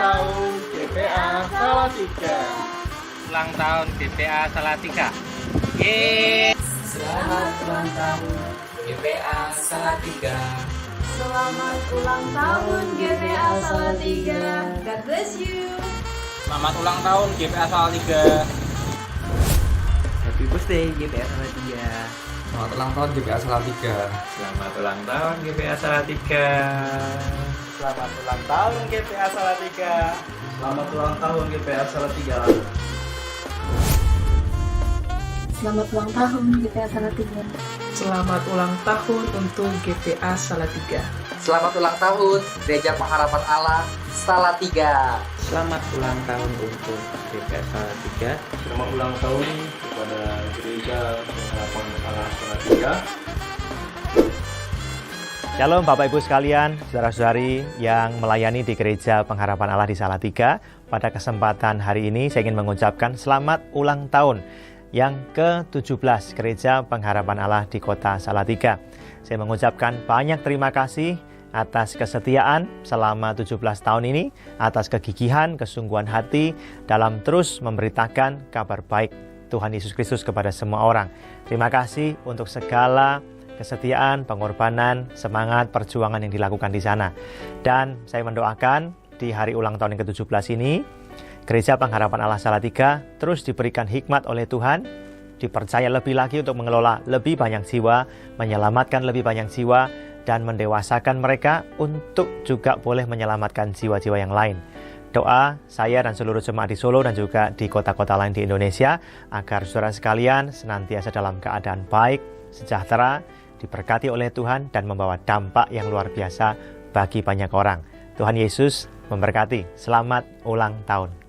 tahun GPA Salatiga. Ulang tahun GPA Salatiga. Yeay. Selamat ulang tahun GPA Salatiga. Selamat ulang tahun GPA Salatiga. God bless you. Selamat ulang tahun GPA Salatiga. Happy birthday GPA Salatiga. Selamat ulang tahun GPA Salatiga. Selamat ulang tahun GPA Salatiga. Selamat ulang tahun GPA Salatiga. Selamat ulang tahun GPA Salatiga. Selamat ulang tahun GPA Salatiga. Selamat ulang tahun untuk GPA Salatiga. Selamat ulang tahun Gereja Pengharapan Allah Salatiga. Selamat ulang tahun untuk GPA Salatiga. Selamat ulang tahun kepada Gereja Pengharapan Allah Salatiga. Shalom Bapak Ibu sekalian, saudara-saudari yang melayani di Gereja Pengharapan Allah di Salatiga. Pada kesempatan hari ini saya ingin mengucapkan selamat ulang tahun yang ke-17 Gereja Pengharapan Allah di Kota Salatiga. Saya mengucapkan banyak terima kasih atas kesetiaan selama 17 tahun ini, atas kegigihan, kesungguhan hati dalam terus memberitakan kabar baik Tuhan Yesus Kristus kepada semua orang. Terima kasih untuk segala kesetiaan, pengorbanan, semangat, perjuangan yang dilakukan di sana. Dan saya mendoakan di hari ulang tahun yang ke-17 ini, Gereja Pengharapan Allah Salatiga terus diberikan hikmat oleh Tuhan, dipercaya lebih lagi untuk mengelola lebih banyak jiwa, menyelamatkan lebih banyak jiwa, dan mendewasakan mereka untuk juga boleh menyelamatkan jiwa-jiwa yang lain. Doa saya dan seluruh jemaat di Solo dan juga di kota-kota lain di Indonesia, agar saudara sekalian senantiasa dalam keadaan baik, sejahtera, diberkati oleh Tuhan, dan membawa dampak yang luar biasa bagi banyak orang. Tuhan Yesus memberkati. Selamat ulang tahun.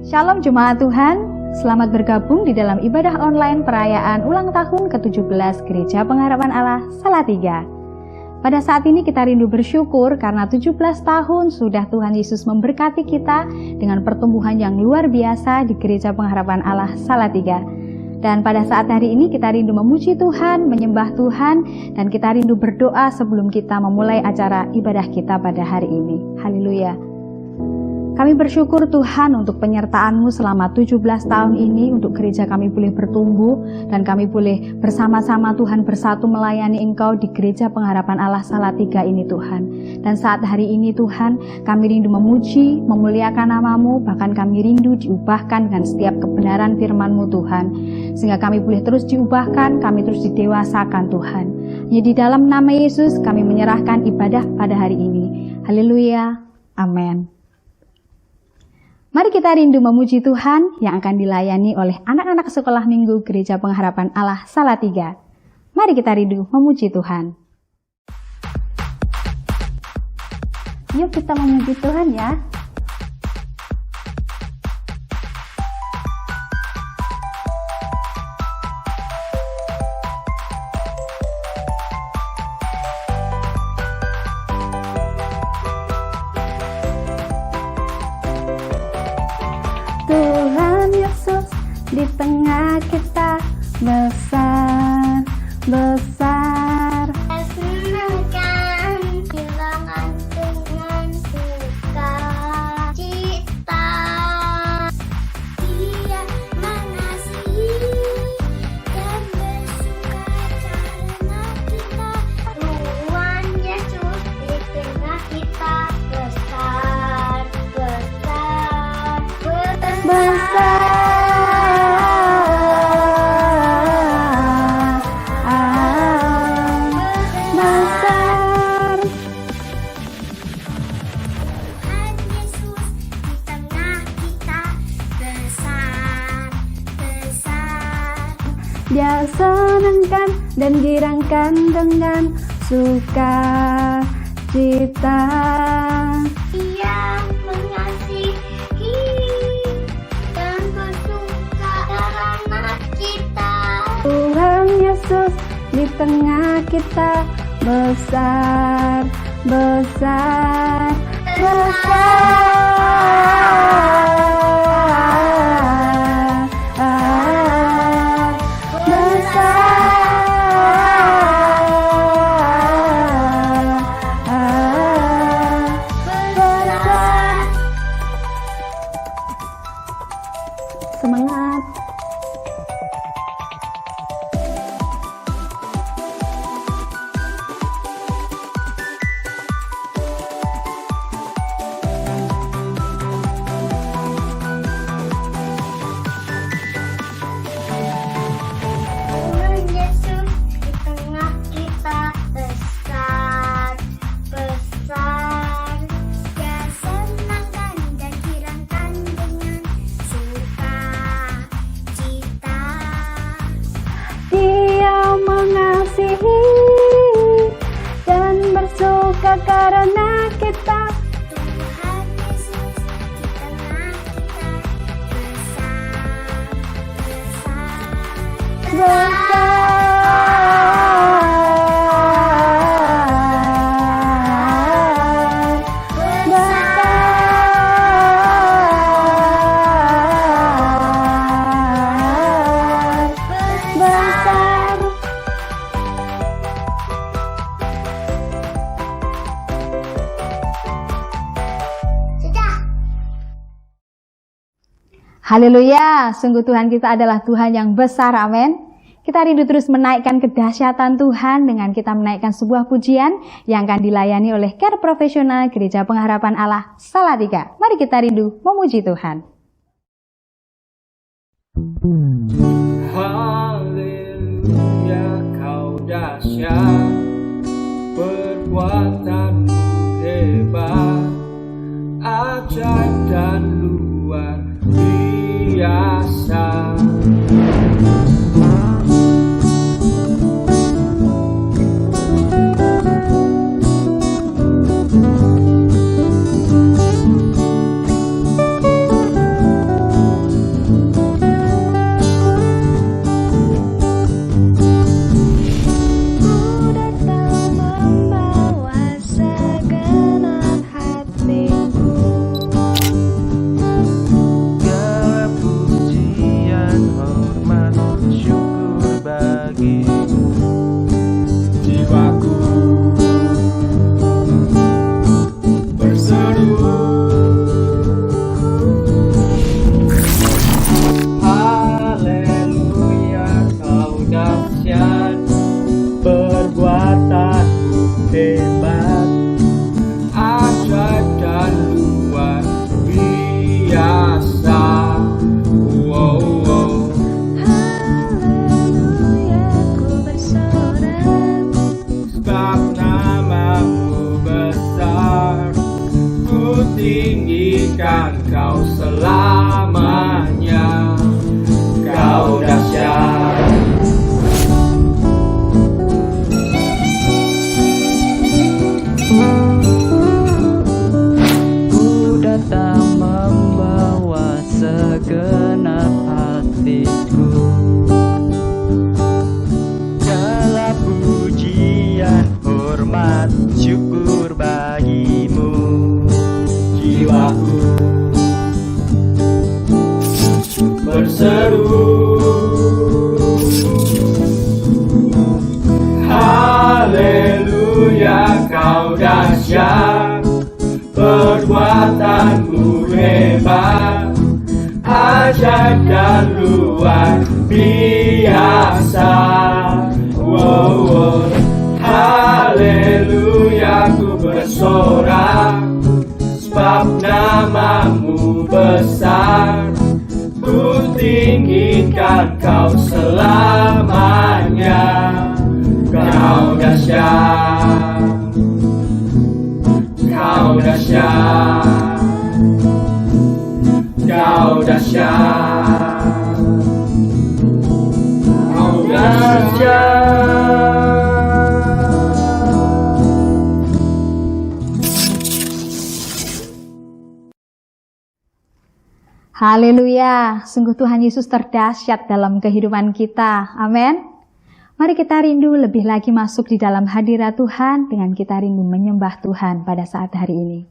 Shalom Jemaat Tuhan, selamat bergabung di dalam ibadah online perayaan ulang tahun ke-17 Gereja Pengharapan Allah Salatiga. Pada saat ini kita rindu bersyukur karena 17 tahun sudah Tuhan Yesus memberkati kita dengan pertumbuhan yang luar biasa di Gereja Pengharapan Allah Salatiga. Dan pada saat hari ini kita rindu memuji Tuhan, menyembah Tuhan, dan kita rindu berdoa sebelum kita memulai acara ibadah kita pada hari ini. Haleluya. Kami bersyukur Tuhan untuk penyertaan-Mu selama 17 tahun ini, untuk gereja kami boleh bertumbuh dan kami boleh bersama-sama Tuhan bersatu melayani Engkau di Gereja Pengharapan Allah Salatiga ini Tuhan. Dan saat hari ini Tuhan, kami rindu memuji, memuliakan nama-Mu, bahkan kami rindu diubahkan dengan setiap kebenaran firman-Mu Tuhan. Sehingga kami boleh terus diubahkan, kami terus didewasakan Tuhan. Hanya di dalam nama Yesus kami menyerahkan ibadah pada hari ini. Haleluya. Amin. Mari kita rindu memuji Tuhan yang akan dilayani oleh anak-anak sekolah minggu Gereja Pengharapan Allah Salatiga. Mari kita rindu memuji Tuhan. Yuk kita memuji Tuhan ya. Tuhan Yesus di tengah kita besar. Senangkan kehilangan dengan suka cita. Dia mengasihi dan bersuka karena kita. Tuhan Yesus di tengah kita besar, besar, besar. Dia senangkan dan girangkan dengan suka cita. Dia mengasihi dan bersuka karena kita. Tuhan Yesus di tengah kita besar, besar, besar. Semangat. Tuhan Yesus di tengah kita besar, besar. Dia senangkan dan girangkan dengan suka cita. Dia mengasihi dan bersuka karena kita. Tuhan Yesus di tengah kita besar, besar. Haleluya, sungguh Tuhan kita adalah Tuhan yang besar, amin. Kita rindu terus menaikkan kedahsyatan Tuhan dengan kita menaikkan sebuah pujian yang akan dilayani oleh Care Profesional Gereja Pengharapan Allah Salatiga. Mari kita rindu memuji Tuhan. Haleluya, kau dahsyat, perbuatanmu hebat, ajaib dan luar biasa. Tinggikan kau selamanya, kau dahsyat. Ku datang membawa segenap hatiku, segala pujian, hormat, syukur bagimu. Jiwaku berseru, dahsyat, perbuatanmu hebat, ajaib dan luar biasa. Wow, haleluya, ku bersorak, sebab namamu besar. Ku tinggikan kau selamanya. Kau dahsyat, kau dahsyat, kau dahsyat, kau dahsyat. Haleluya, sungguh Tuhan Yesus terdahsyat dalam kehidupan kita. Amin. Mari kita rindu lebih lagi masuk di dalam hadirat Tuhan dengan kita rindu menyembah Tuhan pada saat hari ini.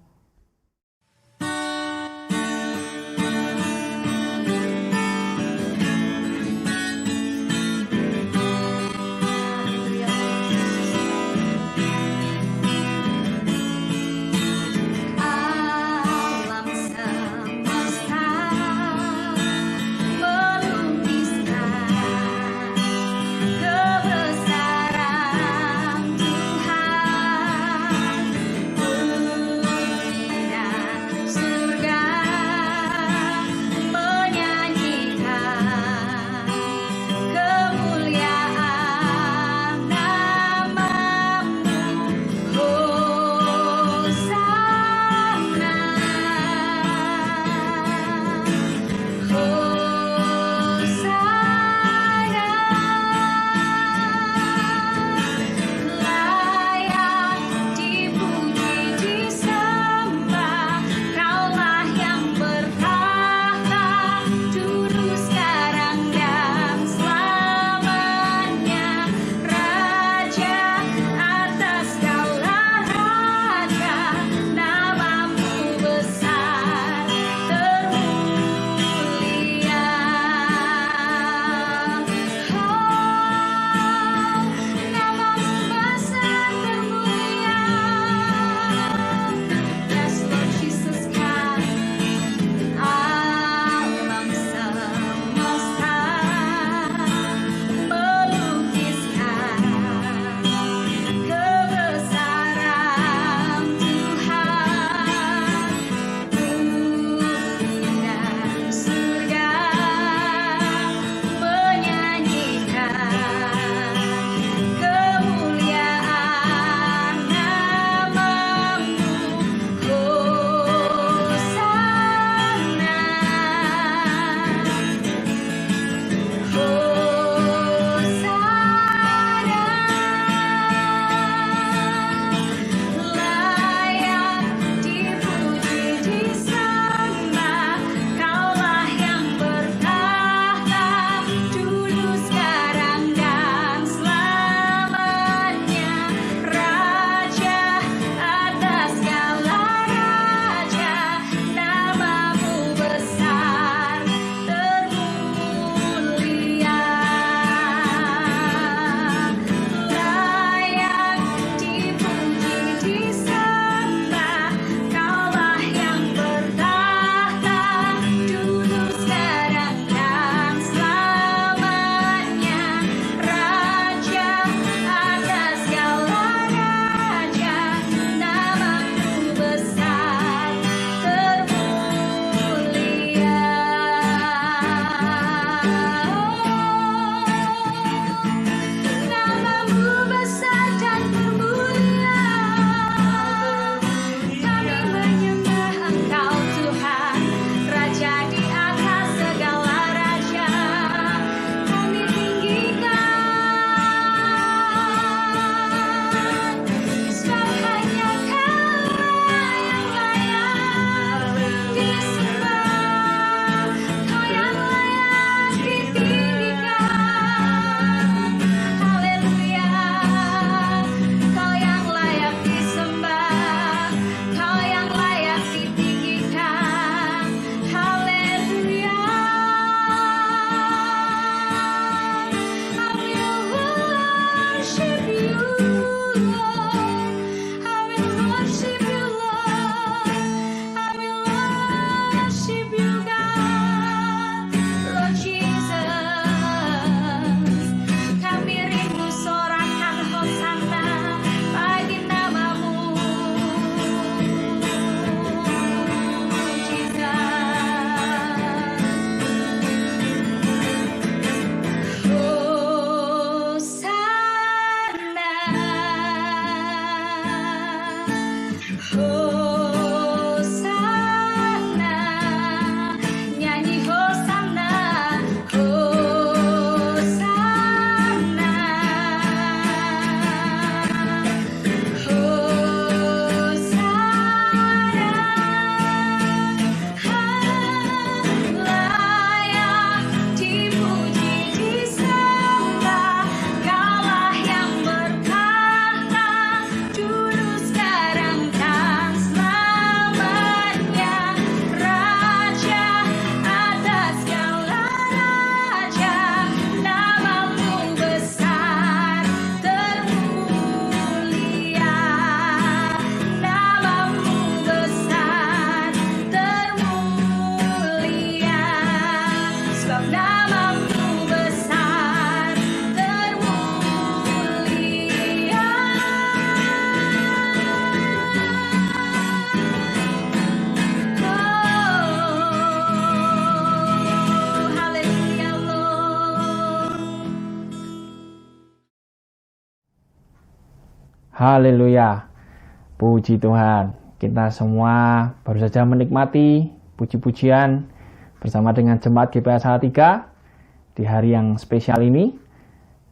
Kebesaran Tuhan, Haleluya. Puji Tuhan. Kita semua baru saja menikmati puji-pujian bersama dengan Jemaat GPA Salatiga di hari yang spesial ini.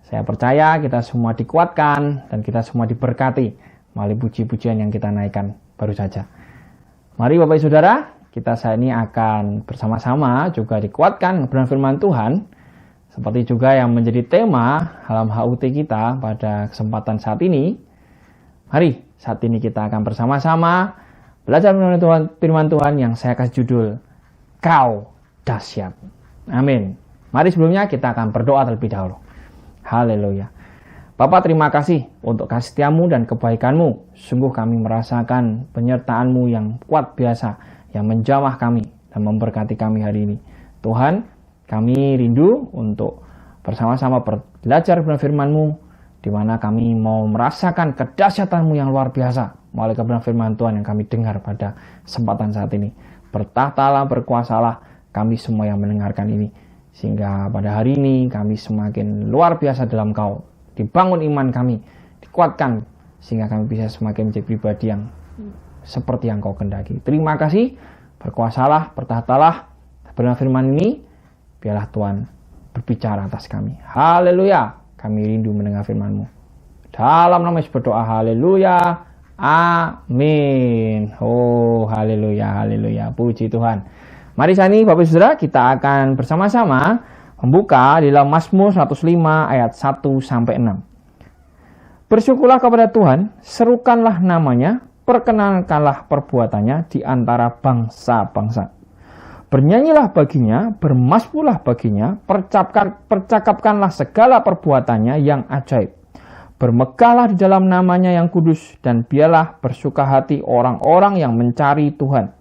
Saya percaya kita semua dikuatkan dan kita semua diberkati melalui puji-pujian yang kita naikkan baru saja. Mari Bapak Ibu Saudara, kita saat ini akan bersama-sama juga dikuatkan kebenaran firman Tuhan. Seperti juga yang menjadi tema dalam HUT kita pada kesempatan saat ini. Mari saat ini kita akan bersama-sama belajar firman Tuhan yang saya kasih judul Kau Dahsyat. Amin. Mari sebelumnya kita akan berdoa terlebih dahulu. Haleluya. Bapa, terima kasih untuk kasih setiamu dan kebaikanmu. Sungguh kami merasakan penyertaanmu yang kuat biasa, yang menjamah kami dan memberkati kami hari ini. Tuhan, kami rindu untuk bersama-sama belajar firman-Mu, di mana kami mau merasakan kedahsyatanmu yang luar biasa melalui kebenaran firman Tuhan yang kami dengar pada kesempatan saat ini. Bertahtalah, berkuasalah kami semua yang mendengarkan ini, sehingga pada hari ini kami semakin luar biasa dalam Kau. Dibangun iman kami, dikuatkan, sehingga kami bisa semakin menjadi pribadi yang seperti yang Kau kehendaki. Terima kasih, berkuasalah, bertahtalah kebenaran firman ini. Biarlah Tuhan berbicara atas kami. Haleluya. Kami rindu mendengar firman-Mu. Dalam nama Yesus berdoa. Haleluya. Amin. Oh, haleluya, haleluya. Puji Tuhan. Mari saat ini Bapak Ibu Saudara, kita akan bersama-sama membuka di dalam Mazmur 105 ayat 1-6. Bersyukurlah kepada Tuhan, serukanlah namanya, perkenalkanlah perbuatannya di antara bangsa-bangsa. Bernyanyilah baginya, bermazmurlah baginya, percakapkanlah segala perbuatannya yang ajaib. Bermegahlah di dalam namanya yang kudus, dan biarlah bersuka hati orang-orang yang mencari Tuhan.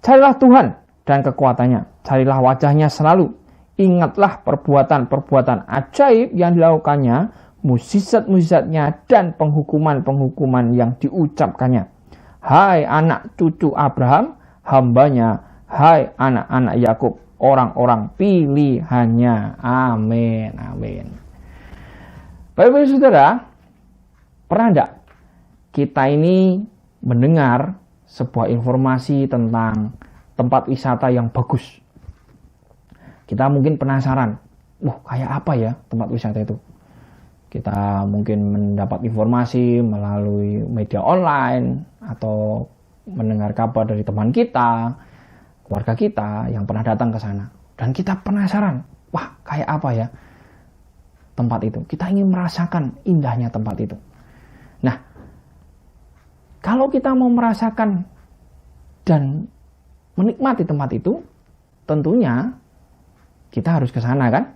Carilah Tuhan dan kekuatannya, carilah wajahnya selalu. Ingatlah perbuatan-perbuatan ajaib yang dilakukannya, mukjizat-mukjizatnya, dan penghukuman-penghukuman yang diucapkannya. Hai anak cucu Abraham, hambanya. Hai anak-anak Yakub, orang-orang pilihannya. Amin, amin. Bapak Ibu Saudara, pernah enggak kita ini mendengar sebuah informasi tentang tempat wisata yang bagus? Kita mungkin penasaran, kayak apa ya tempat wisata itu? Kita mungkin mendapat informasi melalui media online atau mendengar kabar dari teman kita, keluarga kita yang pernah datang ke sana, dan kita penasaran, kayak apa ya tempat itu? Kita ingin merasakan indahnya tempat itu. Nah, kalau kita mau merasakan dan menikmati tempat itu, tentunya kita harus ke sana, kan?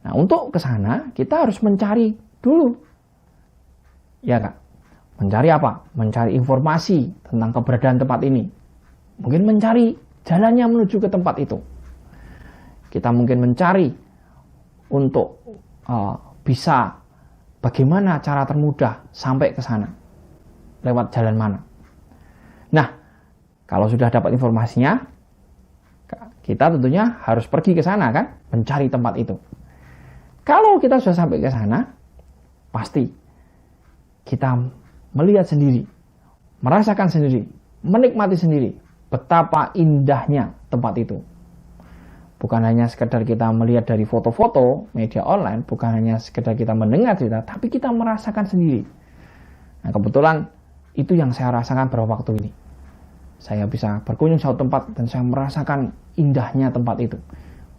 Nah, untuk ke sana kita harus mencari dulu, ya Kak? Mencari apa? Mencari informasi tentang keberadaan tempat ini. Mungkin mencari jalannya menuju ke tempat itu. Kita mungkin mencari untuk bisa bagaimana cara termudah sampai ke sana. Lewat jalan mana. Nah, kalau sudah dapat informasinya, kita tentunya harus pergi ke sana, kan? Mencari tempat itu. Kalau kita sudah sampai ke sana, pasti kita melihat sendiri, merasakan sendiri, menikmati sendiri betapa indahnya tempat itu. Bukan hanya sekedar kita melihat dari foto-foto media online, bukan hanya sekedar kita mendengar cerita, tapi kita merasakan sendiri. Nah, kebetulan itu yang saya rasakan beberapa waktu ini. Saya bisa berkunjung suatu tempat dan saya merasakan indahnya tempat itu.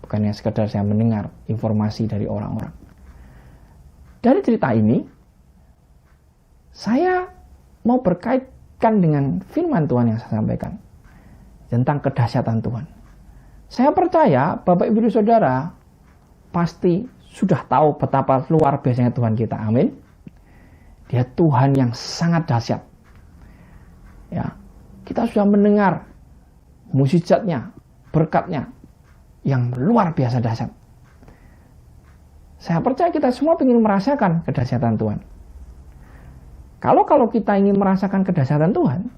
Bukan hanya sekedar saya mendengar informasi dari orang-orang. Dari cerita ini, saya mau berkaitkan dengan firman Tuhan yang saya sampaikan tentang kedahsyatan Tuhan. Saya percaya Bapak Ibu Saudara pasti sudah tahu betapa luar biasanya Tuhan kita. Amin. Dia Tuhan yang sangat dahsyat. Ya, kita sudah mendengar mukjizatnya, berkatnya yang luar biasa dahsyat. Saya percaya kita semua ingin merasakan kedahsyatan Tuhan. Kalau kita ingin merasakan kedahsyatan Tuhan,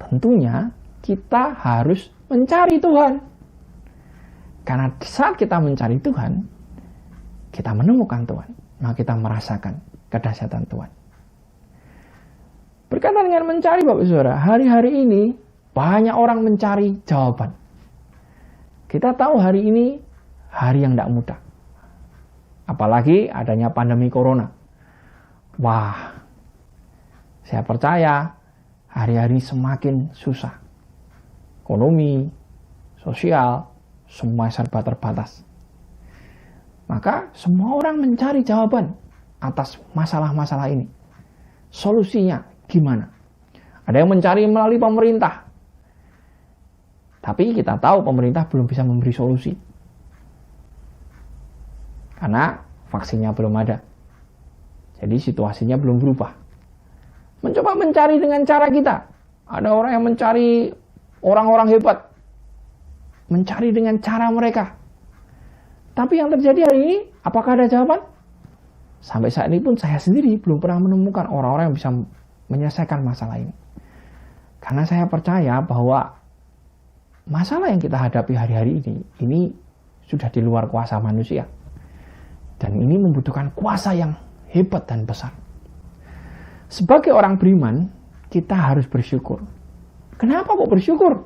tentunya kita harus mencari Tuhan. Karena saat kita mencari Tuhan, kita menemukan Tuhan, maka kita merasakan kedahsyatan Tuhan. Berkaitan dengan mencari, Bapak Saudara, hari-hari ini banyak orang mencari jawaban. Kita tahu hari ini hari yang tidak mudah. Apalagi adanya pandemi corona. Wah, saya percaya hari-hari semakin susah. Ekonomi, sosial, semua serba terbatas. Maka semua orang mencari jawaban atas masalah-masalah ini. Solusinya gimana? Ada yang mencari melalui pemerintah. Tapi kita tahu pemerintah belum bisa memberi solusi. Karena vaksinnya belum ada. Jadi situasinya belum berubah. Mencoba mencari dengan cara kita. Ada orang yang mencari orang-orang hebat. Mencari dengan cara mereka. Tapi yang terjadi hari ini, apakah ada jawaban? Sampai saat ini pun saya sendiri belum pernah menemukan orang-orang yang bisa menyelesaikan masalah ini. Karena saya percaya bahwa masalah yang kita hadapi hari-hari ini sudah di luar kuasa manusia. Dan ini membutuhkan kuasa yang hebat dan besar. Sebagai orang beriman, kita harus bersyukur. Kenapa kok bersyukur?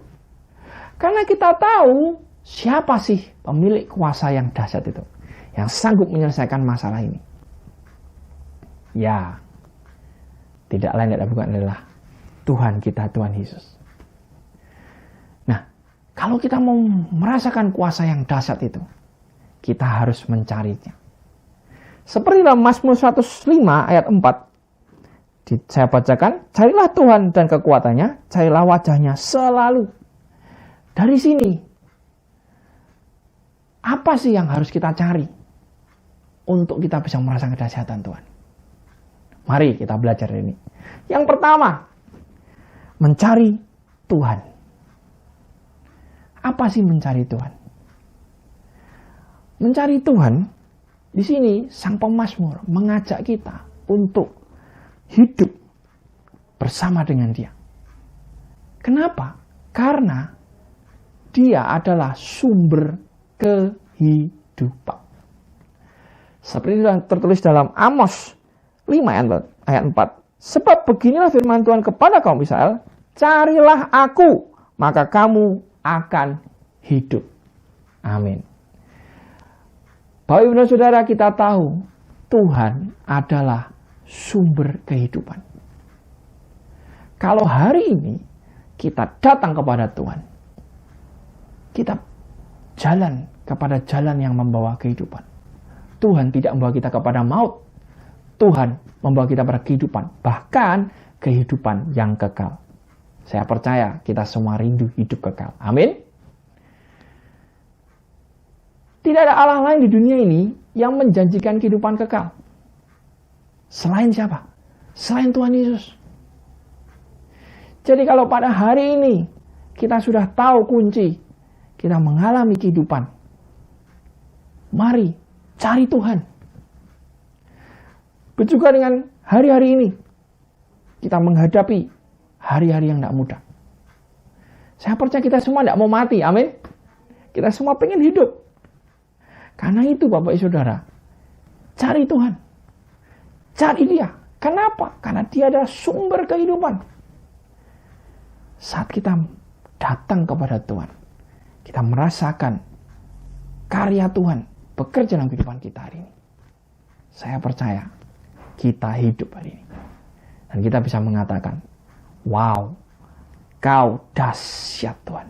Karena kita tahu siapa sih pemilik kuasa yang dahsyat itu, yang sanggup menyelesaikan masalah ini. Ya, tidak lain tidak bukan adalah Tuhan kita, Tuhan Yesus. Nah, kalau kita mau merasakan kuasa yang dahsyat itu, kita harus mencarinya. Seperti dalam Mazmur 105 ayat 4, saya bacakan, carilah Tuhan dan kekuatannya, carilah wajahnya selalu. Dari sini, apa sih yang harus kita cari untuk kita bisa merasakan kedahsyatan Tuhan? Mari kita belajar ini. Yang pertama, mencari Tuhan. Apa sih mencari Tuhan? Mencari Tuhan, di sini sang pemazmur mengajak kita untuk hidup bersama dengan Dia. Kenapa? Karena Dia adalah sumber kehidupan. Seperti yang tertulis dalam Amos 5 ayat 4. Sebab beginilah firman Tuhan kepada kaum Israel, carilah aku, maka kamu akan hidup. Amin. Bapak Ibu dan Saudara, kita tahu Tuhan adalah sumber kehidupan. Kalau hari ini kita datang kepada Tuhan, kita jalan kepada jalan yang membawa kehidupan. Tuhan tidak membawa kita kepada maut. Tuhan membawa kita pada kehidupan, bahkan kehidupan yang kekal. Saya percaya kita semua rindu hidup kekal. Amin. Tidak ada Allah lain di dunia ini yang menjanjikan kehidupan kekal. Selain siapa? Selain Tuhan Yesus. Jadi kalau pada hari ini kita sudah tahu kunci, kita mengalami kehidupan, mari cari Tuhan. Begitu juga dengan hari-hari ini, kita menghadapi hari-hari yang tidak mudah. Saya percaya kita semua tidak mau mati, amin. Kita semua pengen hidup. Karena itu Bapak Ibu Saudara, cari Tuhan. Cari Dia. Kenapa? Karena Dia adalah sumber kehidupan. Saat kita datang kepada Tuhan, kita merasakan karya Tuhan bekerja dalam kehidupan kita hari ini. Saya percaya kita hidup hari ini. Dan kita bisa mengatakan, wow, Kau dahsyat Tuhan.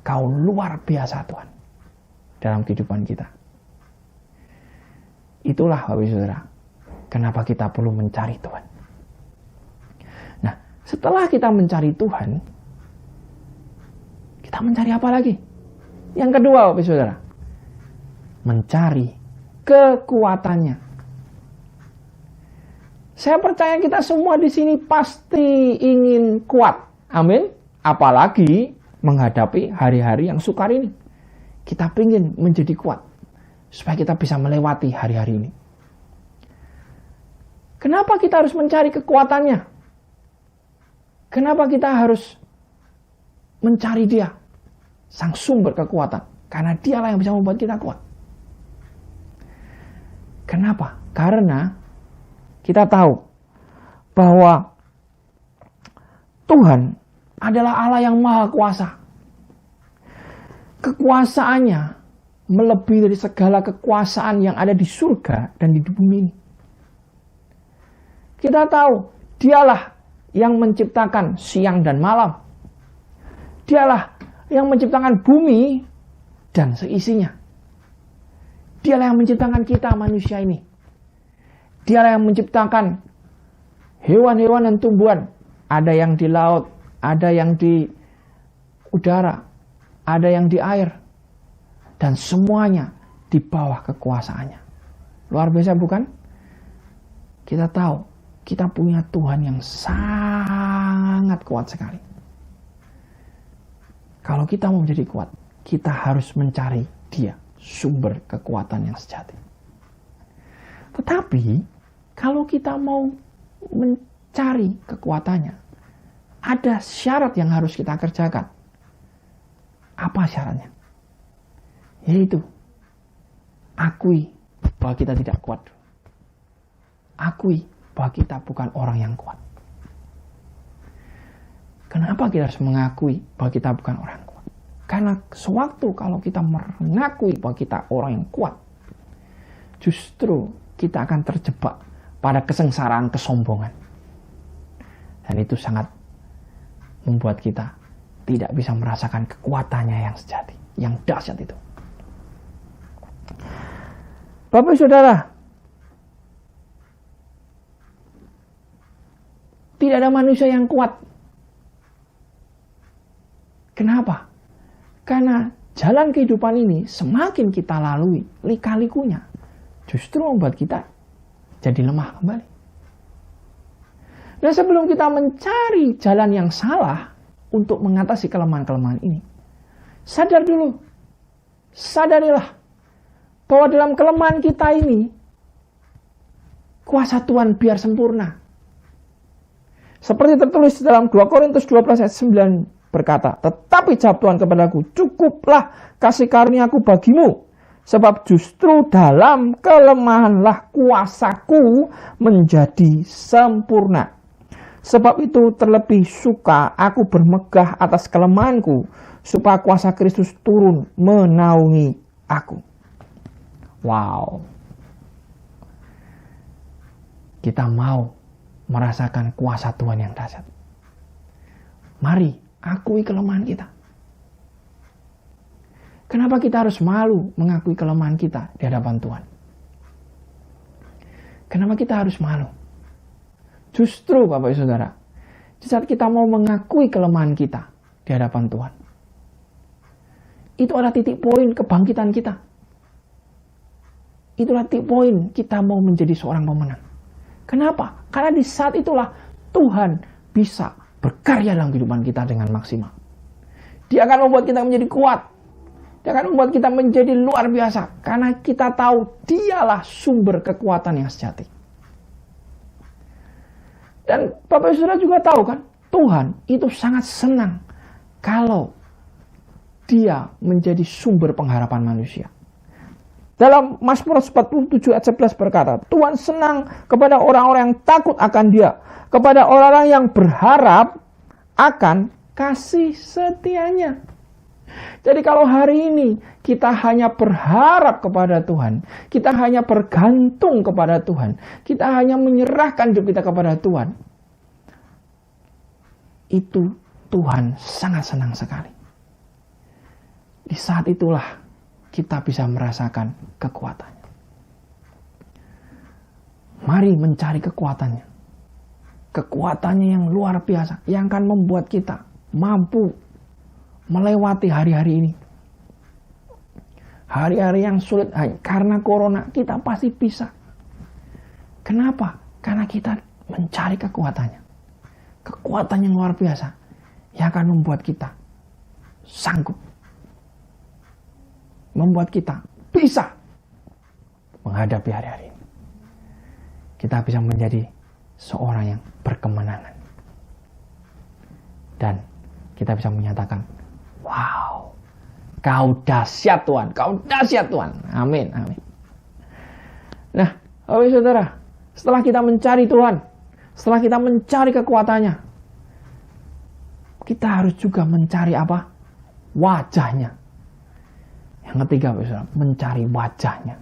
Kau luar biasa Tuhan dalam kehidupan kita. Itulah Bapak Ibu Saudara, kenapa kita perlu mencari Tuhan. Nah, setelah kita mencari Tuhan, kita mencari apa lagi? Yang kedua Bapak Ibu Saudara, mencari kekuatannya. Saya percaya kita semua di sini pasti ingin kuat. Amin. Apalagi menghadapi hari-hari yang sukar ini. Kita ingin menjadi kuat supaya kita bisa melewati hari-hari ini. Kenapa kita harus mencari kekuatannya? Kenapa kita harus mencari Dia, sang sumber kekuatan? Karena Dialah yang bisa membuat kita kuat. Kenapa? Karena kita tahu bahwa Tuhan adalah Allah yang maha kuasa. Kekuasaannya melebihi dari segala kekuasaan yang ada di surga dan di bumi ini. Kita tahu, dialah yang menciptakan siang dan malam. Dialah yang menciptakan bumi dan seisinya. Dialah yang menciptakan kita manusia ini. Dialah yang menciptakan hewan-hewan dan tumbuhan. Ada yang di laut, ada yang di udara, ada yang di air. Dan semuanya di bawah kekuasaannya. Luar biasa bukan? Kita tahu, kita punya Tuhan yang sangat kuat sekali. Kalau kita mau menjadi kuat, kita harus mencari Dia, sumber kekuatan yang sejati. Tetapi, kalau kita mau mencari kekuatannya, ada syarat yang harus kita kerjakan. Apa syaratnya? Yaitu, akui bahwa kita tidak kuat. Akui bahwa kita bukan orang yang kuat. Kenapa kita harus mengakui bahwa kita bukan orang yang kuat? Karena sewaktu kalau kita mengakui bahwa kita orang yang kuat, justru kita akan terjebak pada kesengsaraan kesombongan. Dan itu sangat membuat kita tidak bisa merasakan kekuatannya yang sejati, yang dahsyat itu. Bapak Saudara, tidak ada manusia yang kuat. Kenapa? Karena jalan kehidupan ini semakin kita lalui, lika-likunya justru membuat kita jadi lemah kembali. Nah, sebelum kita mencari jalan yang salah untuk mengatasi kelemahan-kelemahan ini, sadar dulu, sadarilah bahwa dalam kelemahan kita ini, kuasa Tuhan biar sempurna. Seperti tertulis dalam 2 Korintus 12 ayat 9 berkata, tetapi jawab Tuhan kepadaku, cukuplah kasih karuniaku bagimu, sebab justru dalam kelemahanlah kuasaku menjadi sempurna. Sebab itu terlebih suka aku bermegah atas kelemahanku, supaya kuasa Kristus turun menaungi aku. Wow. Kita mau merasakan kuasa Tuhan yang dahsyat. Mari akui kelemahan kita. Kenapa kita harus malu mengakui kelemahan kita di hadapan Tuhan? Kenapa kita harus malu? Justru Bapak Ibu Saudara, di saat kita mau mengakui kelemahan kita di hadapan Tuhan, itu adalah titik poin kebangkitan kita. Itulah titik poin kita mau menjadi seorang pemenang. Kenapa? Karena di saat itulah Tuhan bisa berkarya dalam kehidupan kita dengan maksimal. Dia akan membuat kita menjadi kuat. Dia akan membuat kita menjadi luar biasa. Karena kita tahu Dialah sumber kekuatan yang sejati. Dan Bapak Saudara juga tahu kan, Tuhan itu sangat senang kalau Dia menjadi sumber pengharapan manusia. Dalam Mazmur 47 ayat 11 berkata, Tuhan senang kepada orang-orang yang takut akan Dia, kepada orang-orang yang berharap akan kasih setianya. Jadi kalau hari ini kita hanya berharap kepada Tuhan, kita hanya bergantung kepada Tuhan, kita hanya menyerahkan hidup kita kepada Tuhan, itu Tuhan sangat senang sekali. Di saat itulah kita bisa merasakan kekuatannya. Mari mencari kekuatannya. Kekuatannya yang luar biasa, yang akan membuat kita mampu melewati hari-hari ini. Hari-hari yang sulit karena corona, kita pasti bisa. Kenapa? Karena kita mencari kekuatannya. Kekuatan yang luar biasa, yang akan membuat kita sanggup, membuat kita bisa menghadapi hari-hari ini. Kita bisa menjadi seorang yang berkemenangan. Dan kita bisa menyatakan, wow, kau dahsyat Tuhan, kau dahsyat Tuhan. Amin, amin. Nah, Bapak Saudara, setelah kita mencari Tuhan, setelah kita mencari kekuatannya, kita harus juga mencari apa? Wajahnya. Yang ketiga, saudara, mencari wajahnya.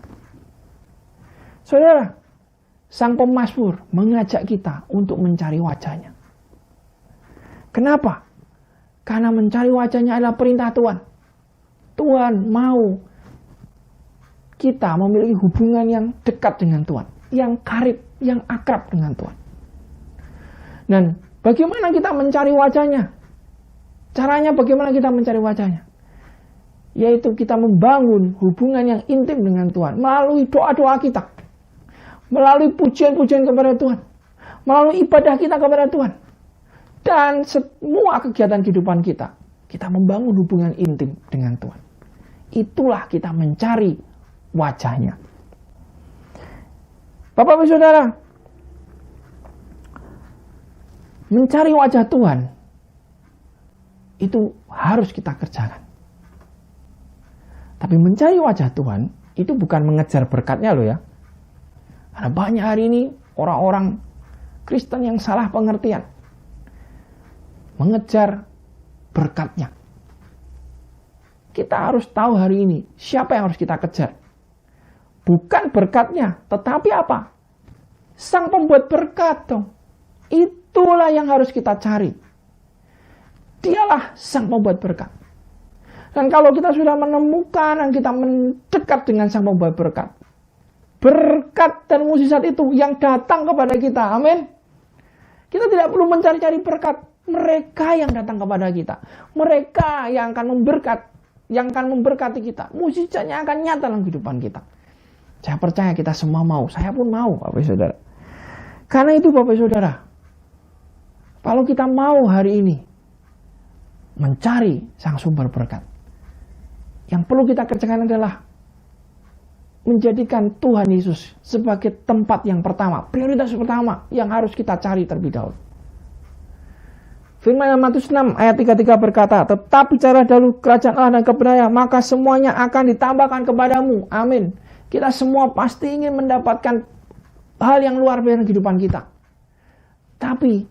Saudara, sang pemazmur mengajak kita untuk mencari wajahnya. Kenapa? Karena mencari wajahnya adalah perintah Tuhan. Tuhan mau kita memiliki hubungan yang dekat dengan Tuhan, yang karib, yang akrab dengan Tuhan. Dan bagaimana kita mencari wajahnya? Caranya bagaimana kita mencari wajahnya? Yaitu kita membangun hubungan yang intim dengan Tuhan melalui doa-doa kita, melalui pujian-pujian kepada Tuhan, melalui ibadah kita kepada Tuhan, dan semua kegiatan kehidupan kita. Kita membangun hubungan intim dengan Tuhan. Itulah kita mencari wajahnya. Bapak Ibu Saudara, mencari wajah Tuhan itu harus kita kerjakan. Tapi mencari wajah Tuhan itu bukan mengejar berkatnya loh ya. Ada banyak hari ini orang-orang Kristen yang salah pengertian. Mengejar berkatnya. Kita harus tahu hari ini siapa yang harus kita kejar. Bukan berkatnya, tetapi apa? Sang pembuat berkat dong. Itulah yang harus kita cari. Dialah sang pembuat berkat. Dan kalau kita sudah menemukan dan kita mendekat dengan sang pembuat berkat, berkat dan mukjizat itu yang datang kepada kita. Amin. Kita tidak perlu mencari-cari berkat. Mereka yang datang kepada kita. Mereka yang akan memberkati kita. Mukjizatnya akan nyata dalam kehidupan kita. Saya percaya kita semua mau. Saya pun mau, Bapak Saudara. Karena itu Bapak Saudara, kalau kita mau hari ini mencari sang sumber berkat, yang perlu kita kerjakan adalah menjadikan Tuhan Yesus sebagai tempat yang pertama, prioritas pertama yang harus kita cari terlebih dahulu. Firman Matius 6 ayat 33 berkata, "Tetapi cari dahulu kerajaan Allah dan kebenarannya, maka semuanya akan ditambahkan kepadamu." Amin. Kita semua pasti ingin mendapatkan hal yang luar biasa dalam kehidupan kita. Tapi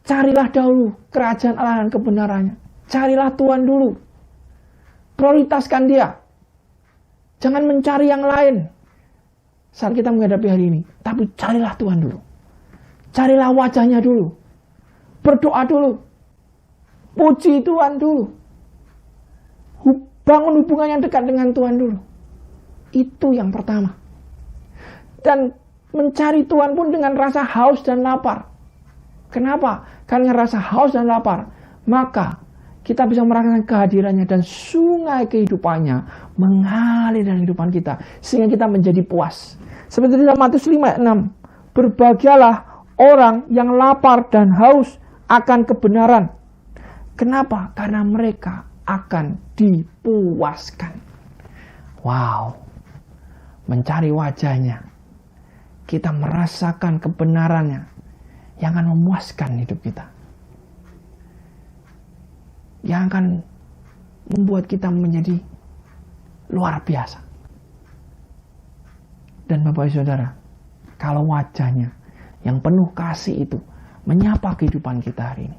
carilah dahulu kerajaan Allah dan kebenarannya. Carilah Tuhan dulu. Prioritaskan Dia. Jangan mencari yang lain saat kita menghadapi hari ini. Tapi carilah Tuhan dulu. Carilah wajahnya dulu. Berdoa dulu. Puji Tuhan dulu. Bangun hubungan yang dekat dengan Tuhan dulu. Itu yang pertama. Dan mencari Tuhan pun dengan rasa haus dan lapar. Kenapa? Karena rasa haus dan lapar, maka kita bisa merasakan kehadirannya dan sungai kehidupannya mengalir dalam kehidupan kita. Sehingga kita menjadi puas. Seperti dalam Matius 5 ayat 6. Berbahagialah orang yang lapar dan haus akan kebenaran. Kenapa? Karena mereka akan dipuaskan. Wow. Mencari wajahnya. Kita merasakan kebenarannya yang akan memuaskan hidup kita. Yang akan membuat kita menjadi luar biasa. Dan Bapak Saudara, kalau wajahnya yang penuh kasih itu menyapa kehidupan kita hari ini,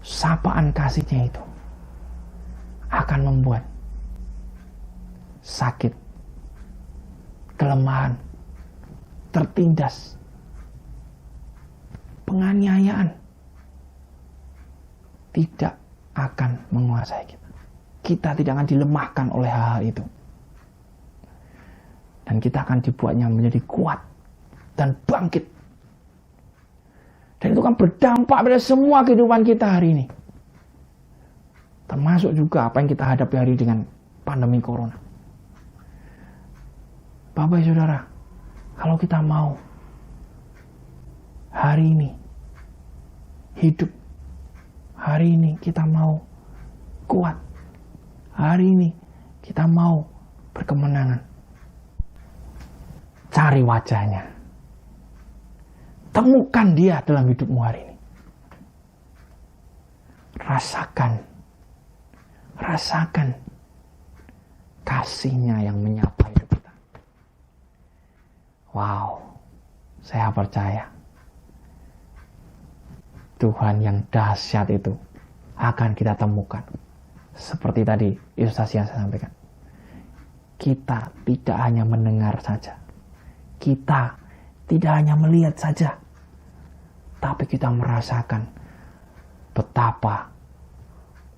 sapaan kasihnya itu akan membuat sakit, kelemahan, tertindas, penganiayaan tidak akan menguasai kita. Kita tidak akan dilemahkan oleh hal-hal itu. Dan kita akan dibuatnya menjadi kuat dan bangkit. Dan itu kan berdampak pada semua kehidupan kita hari ini. Termasuk juga apa yang kita hadapi hari ini dengan pandemi corona. Bapak Saudara, kalau kita mau hari ini hidup, hari ini kita mau kuat, hari ini kita mau berkemenangan, cari wajahnya. Temukan Dia dalam hidupmu hari ini. Rasakan kasih-Nya yang menyapa hidup kita. Wow, saya percaya Tuhan yang dahsyat itu akan kita temukan. Seperti tadi ilustrasi yang saya sampaikan. Kita tidak hanya mendengar saja. Kita tidak hanya melihat saja. Tapi kita merasakan betapa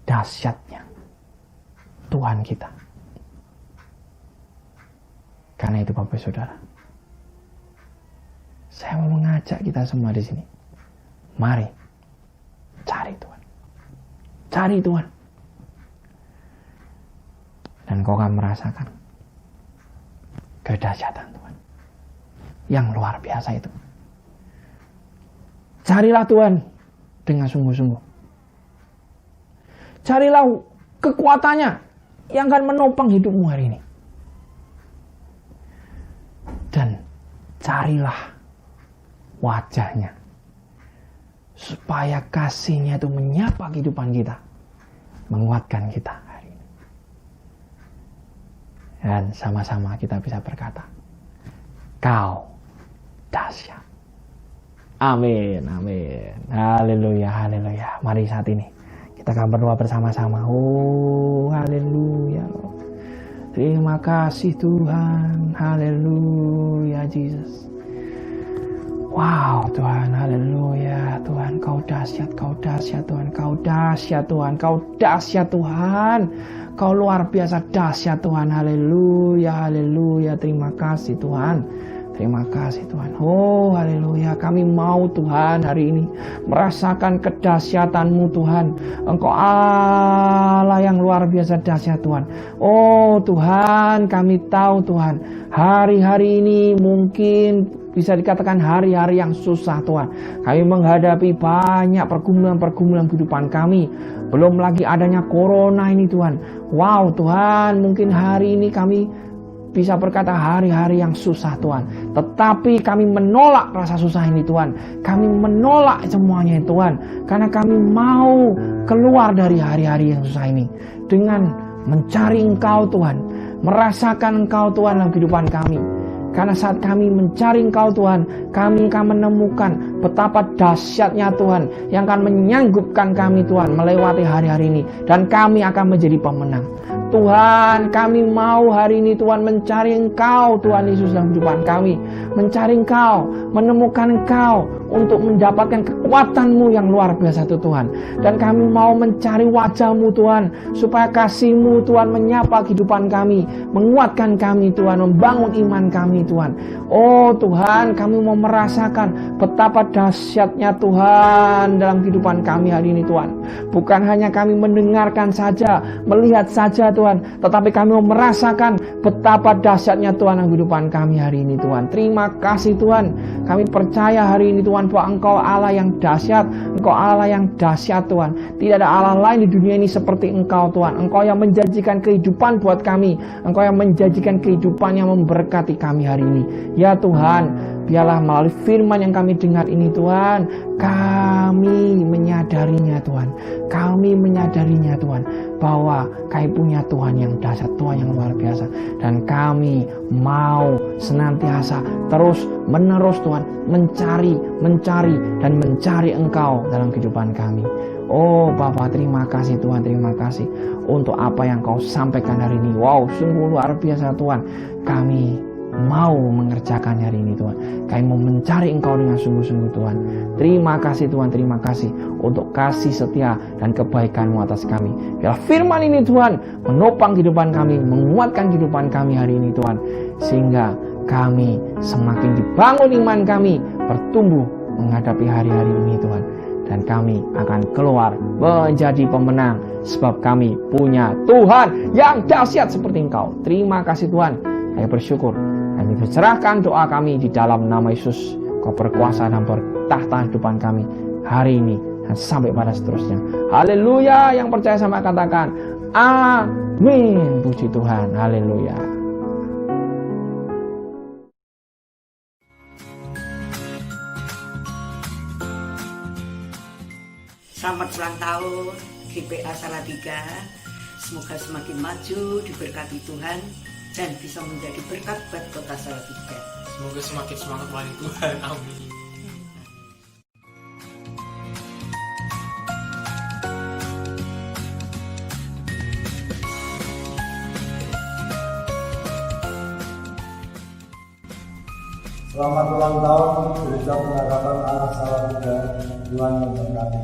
dahsyatnya Tuhan kita. Karena itu Bapak Saudara, saya mau mengajak kita semua di sini. Mari cari Tuhan. Cari Tuhan. Dan kau akan merasakan kedahsyatan Tuhan yang luar biasa itu. Carilah Tuhan dengan sungguh-sungguh. Carilah kekuatannya yang akan menopang hidupmu hari ini. Dan carilah wajahnya, supaya kasihnya itu menyapa kehidupan kita, menguatkan kita hari ini. Dan sama-sama kita bisa berkata, Kau dahsyat. Amin, amin. Haleluya, haleluya. Mari saat ini kita akan berdoa bersama-sama. Oh, haleluya. Terima kasih Tuhan. Haleluya, Jesus. Wow, Tuhan, haleluya. Tuhan, Kau dahsyat, Kau dahsyat Tuhan. Kau dahsyat Tuhan, Kau dahsyat Tuhan. Kau luar biasa dahsyat Tuhan. Haleluya, haleluya. Terima kasih Tuhan. Terima kasih Tuhan. Oh, haleluya. Kami mau Tuhan hari ini merasakan kedahsyatan-Mu Tuhan. Engkau Allah yang luar biasa dahsyat Tuhan. Oh Tuhan, kami tahu Tuhan, hari-hari ini mungkin bisa dikatakan hari-hari yang susah Tuhan. Kami menghadapi banyak pergumulan-pergumulan kehidupan kami. Belum lagi adanya corona ini Tuhan. Wow Tuhan, mungkin hari ini kami bisa berkata hari-hari yang susah Tuhan. Tetapi kami menolak rasa susah ini Tuhan. Kami menolak semuanya Tuhan. Karena kami mau keluar dari hari-hari yang susah ini. Dengan mencari Engkau Tuhan. Merasakan Engkau Tuhan dalam kehidupan kami. Karena saat kami mencari Engkau Tuhan, kami akan menemukan betapa dahsyatnya Tuhan yang akan menyanggupkan kami Tuhan melewati hari-hari ini. Dan kami akan menjadi pemenang. Tuhan, kami mau hari ini Tuhan mencari Engkau Tuhan Yesus dalam kehidupan kami. Mencari Engkau, menemukan Engkau untuk mendapatkan kekuatan-Mu yang luar biasa itu Tuhan. Dan kami mau mencari wajah-Mu Tuhan, supaya kasih-Mu Tuhan menyapa kehidupan kami, menguatkan kami Tuhan, membangun iman kami Tuhan. Oh Tuhan, kami mau merasakan betapa dahsyatnya Tuhan dalam kehidupan kami hari ini Tuhan. Bukan hanya kami mendengarkan saja, melihat saja Tuhan, tetapi kami mau merasakan betapa dahsyatnya Tuhan dalam kehidupan kami hari ini Tuhan. Terima kasih Tuhan. Kami percaya hari ini Tuhan bahwa Engkau Allah yang dahsyat, Engkau Allah yang dahsyat Tuhan. Tidak ada Allah lain di dunia ini seperti Engkau Tuhan. Engkau yang menjanjikan kehidupan buat kami. Engkau yang menjanjikan kehidupan yang memberkati kami hari ini. Ya Tuhan, biarlah melalui firman yang kami dengar ini Tuhan, kami menyadarinya Tuhan. Kami menyadarinya Tuhan, bahwa kami punya Tuhan yang dahsyat, Tuhan yang luar biasa. Dan kami mau senantiasa terus menerus Tuhan mencari dan mencari Engkau dalam kehidupan kami. Oh Bapa, terima kasih Tuhan, terima kasih untuk apa yang Kau sampaikan hari ini. Wow, sungguh luar biasa Tuhan. Kami mau mengerjakan hari ini Tuhan. Kami mau mencari Engkau dengan sungguh-sungguh Tuhan. Terima kasih Tuhan, terima kasih untuk kasih setia dan kebaikan-Mu atas kami. Biarlah firman ini Tuhan menopang kehidupan kami, menguatkan kehidupan kami hari ini Tuhan. Sehingga kami semakin dibangun iman kami, bertumbuh menghadapi hari-hari ini Tuhan. Dan kami akan keluar menjadi pemenang, sebab kami punya Tuhan yang dahsyat seperti Engkau. Terima kasih Tuhan. Kami bersyukur. Kami berserahkan doa kami di dalam nama Yesus. Kau berkuasa dan bertahta kehidupan kami hari ini dan sampai pada seterusnya. Haleluya. Yang percaya sama katakan amin. Puji Tuhan. Haleluya. Selamat ulang tahun GPA Salatiga. Semoga semakin maju, diberkati Tuhan, dan bisa menjadi berkat buat kota Salatiga. Semoga semakin semangat melayani Tuhan. Amin. Selamat ulang tahun Gereja Pengharapan Allah Salatiga. Tuhan memberkati.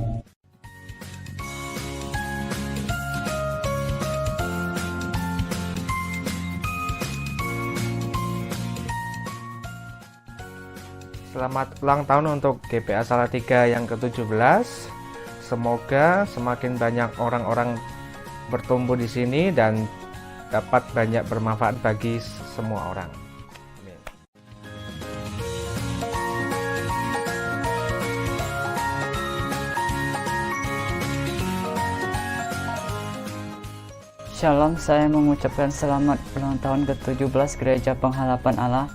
Selamat ulang tahun untuk GPA Salatiga yang ke-17. Semoga semakin banyak orang-orang bertumbuh di sini dan dapat banyak bermanfaat bagi semua orang. Amin. Shalom, saya mengucapkan selamat ulang tahun ke-17 Gereja Pengharapan Allah.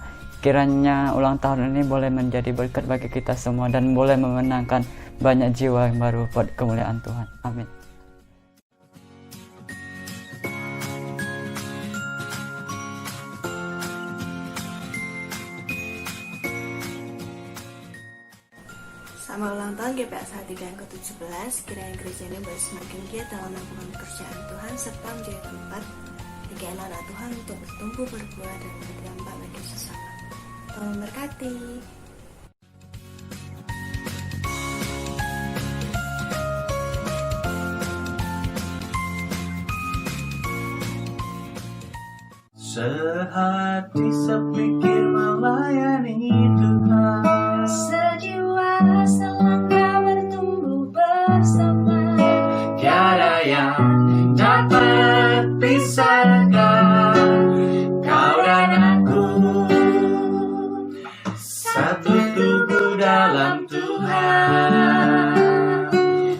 Kiranya ulang tahun ini boleh menjadi berkat bagi kita semua dan boleh memenangkan banyak jiwa yang baru buat kemuliaan Tuhan. Amin. Selamat ulang tahun GPA Salatiga yang ke-17. Kiranya gereja ini boleh semakin giat dalam melakukan pekerjaan Tuhan serta menjadi tempat bagi anak-anak Tuhan untuk bertumbuh, berbuah, dan berdampak bagi sesama. Tuhan memberkati. Sehati sepikir melayani Tuhan, Sejiwa selangkah bertumbuh bersama. tiada yang dapat pisahkan kau dan aku. Satu tubuh dalam Tuhan.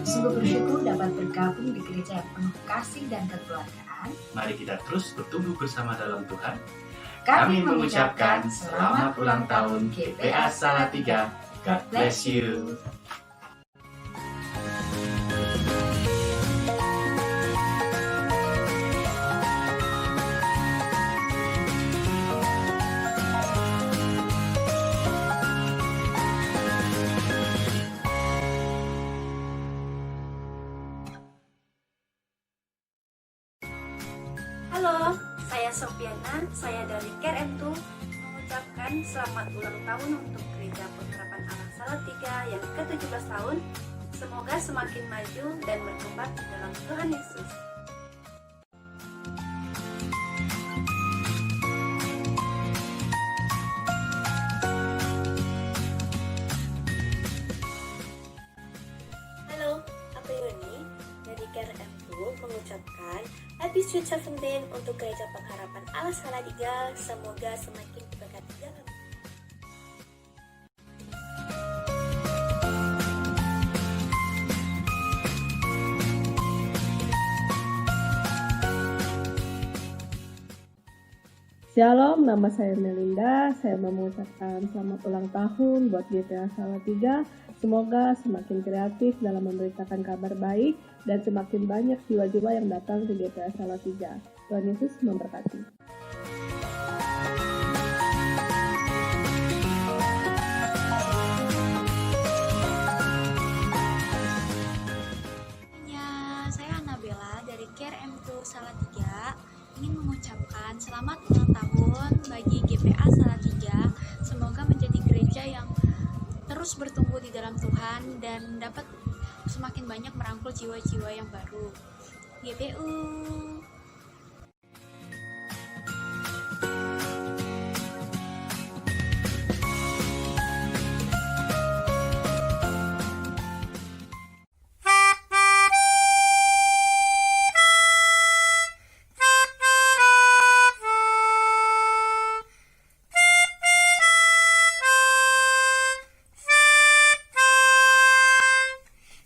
Sungguh bersyukur dapat bergabung di gereja yang penuh kasih dan kekeluargaan. Mari kita terus bertumbuh bersama dalam Tuhan. Kami mengucapkan selamat ulang tahun GPA Salatiga. God bless you. Halo, saya Sofiana, saya dari Care M2 mengucapkan selamat ulang tahun untuk Gereja Pengharapan Allah Salatiga yang ke-17 tahun. Semoga semakin maju dan berkembang di dalam Tuhan Yesus. Halo, aku Yuni dari Care M2 mengucapkan Happy Sweet 17 untuk Gereja Pengharapan Allah Salatiga. Semoga semakin diberkati dalam. Shalom, nama saya Melinda. Saya mau mengucapkan selamat ulang tahun buat GPA Salatiga. Semoga semakin kreatif dalam memberitakan kabar baik dan semakin banyak jiwa-jiwa yang datang ke GPA Salatiga. Tuhan Yesus memberkati. Saya Annabella dari Care M2 Salatiga ingin mengucapkan selamat ulang tahun bagi GPA Salatiga. Semoga menjadi gereja yang terus bertumbuh di dalam Tuhan dan dapat semakin banyak merangkul jiwa-jiwa yang baru. GPU.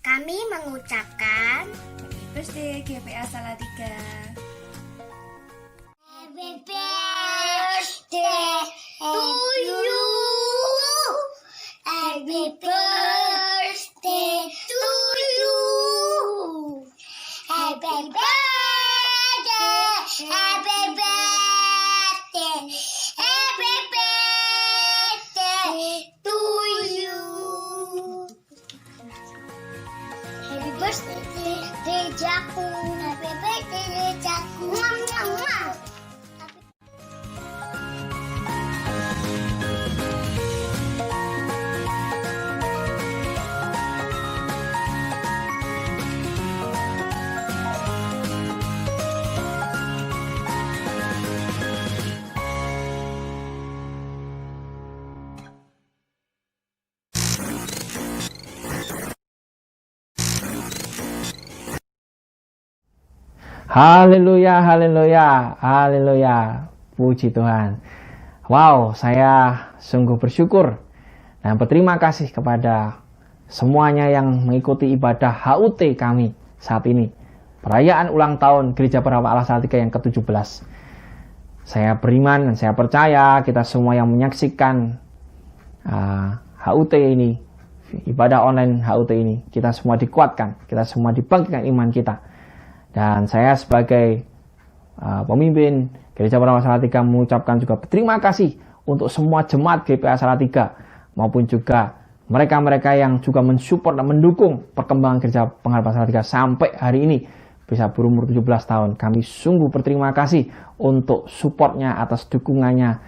Kami mengucapkan Happy Birthday GPA Salatiga. Happy birthday to you. Happy birthday to you. Happy birthday. Happy birthday. Happy birthday to you. Happy birthday, Gerejaku. Happy birthday, Gerejaku. Haleluya, haleluya, haleluya. Puji Tuhan. Wow, saya sungguh bersyukur dan berterima kasih kepada semuanya yang mengikuti ibadah HUT kami saat ini. Perayaan ulang tahun Gereja Pengharapan Allah Salatiga yang ke-17. Saya beriman dan saya percaya kita semua yang menyaksikan HUT ini, ibadah online HUT ini, kita semua dikuatkan, kita semua dibangkitkan iman kita. Dan saya sebagai pemimpin Gereja Pengharapan Salatiga mengucapkan juga terima kasih untuk semua jemaat GPA Salatiga maupun juga mereka-mereka yang juga mensupport dan mendukung perkembangan Gereja Pengharapan Salatiga sampai hari ini bisa berumur 17 tahun. Kami sungguh berterima kasih untuk supportnya, atas dukungannya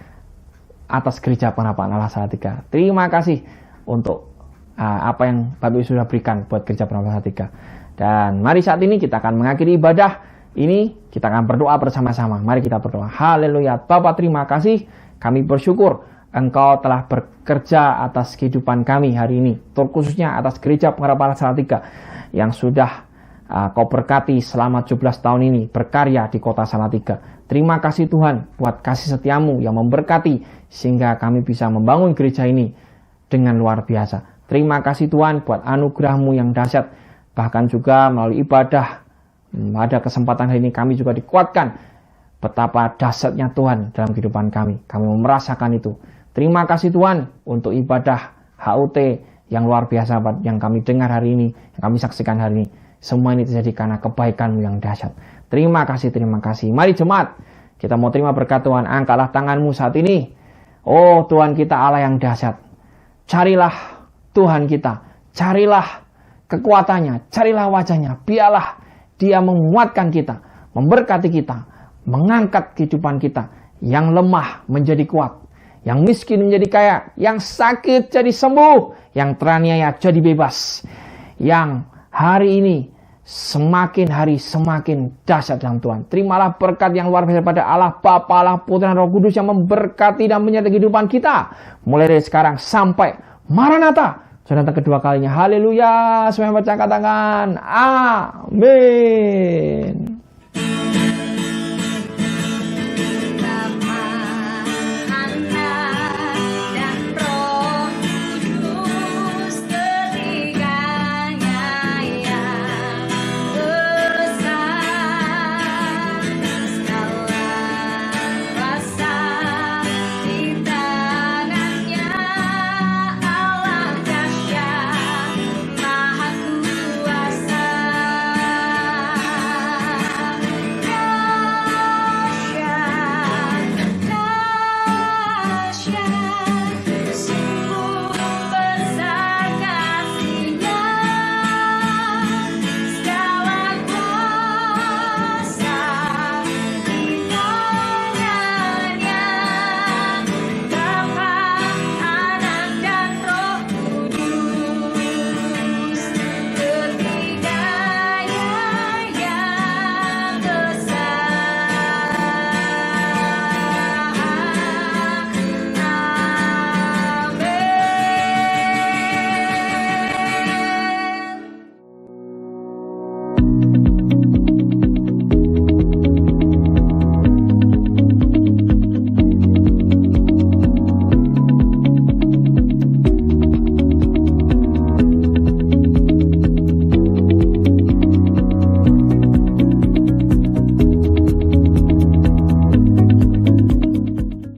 atas Gereja Pengharapan Allah Salatiga. Terima kasih untuk apa yang Bapak Ibu sudah berikan buat Gereja Pengharapan Salatiga. Dan mari saat ini kita akan mengakhiri ibadah ini, kita akan berdoa bersama-sama. Mari kita berdoa. Haleluya. Bapa, terima kasih. Kami bersyukur Engkau telah bekerja atas kehidupan kami hari ini, terkhususnya atas Gereja Pengharapan Salatiga yang sudah Kau berkati selama 17 tahun ini berkarya di kota Salatiga. Terima kasih Tuhan buat kasih setiamu yang memberkati sehingga kami bisa membangun gereja ini dengan luar biasa. Terima kasih Tuhan buat anugerah-Mu yang dahsyat. Bahkan juga melalui ibadah pada kesempatan hari ini kami juga dikuatkan betapa dahsyatnya Tuhan dalam kehidupan kami. Kami merasakan itu. Terima kasih Tuhan untuk ibadah HUT yang luar biasa yang kami dengar hari ini, yang kami saksikan hari ini. Semua ini terjadi karena kebaikan-Mu yang dahsyat. Terima kasih, terima kasih. Mari jemaat, kita mau terima berkat Tuhan. Angkatlah tangan-Mu saat ini. Oh Tuhan kita Allah yang dahsyat. Carilah Tuhan kita. Carilah kekuatannya. Carilah wajahnya. Biarlah Dia menguatkan kita, memberkati kita, mengangkat kehidupan kita. Yang lemah menjadi kuat. Yang miskin menjadi kaya. Yang sakit jadi sembuh. Yang teraniaya jadi bebas. Yang hari ini semakin hari semakin dahsyat dalam Tuhan. Terimalah berkat yang luar biasa pada Allah Bapa, Allah Putra dan Roh Kudus yang memberkati dan menyertai kehidupan kita. Mulai dari sekarang sampai Maranatha. Sudah datang kedua kalinya. Haleluya. Semua yang baca angkat tangan. Amin.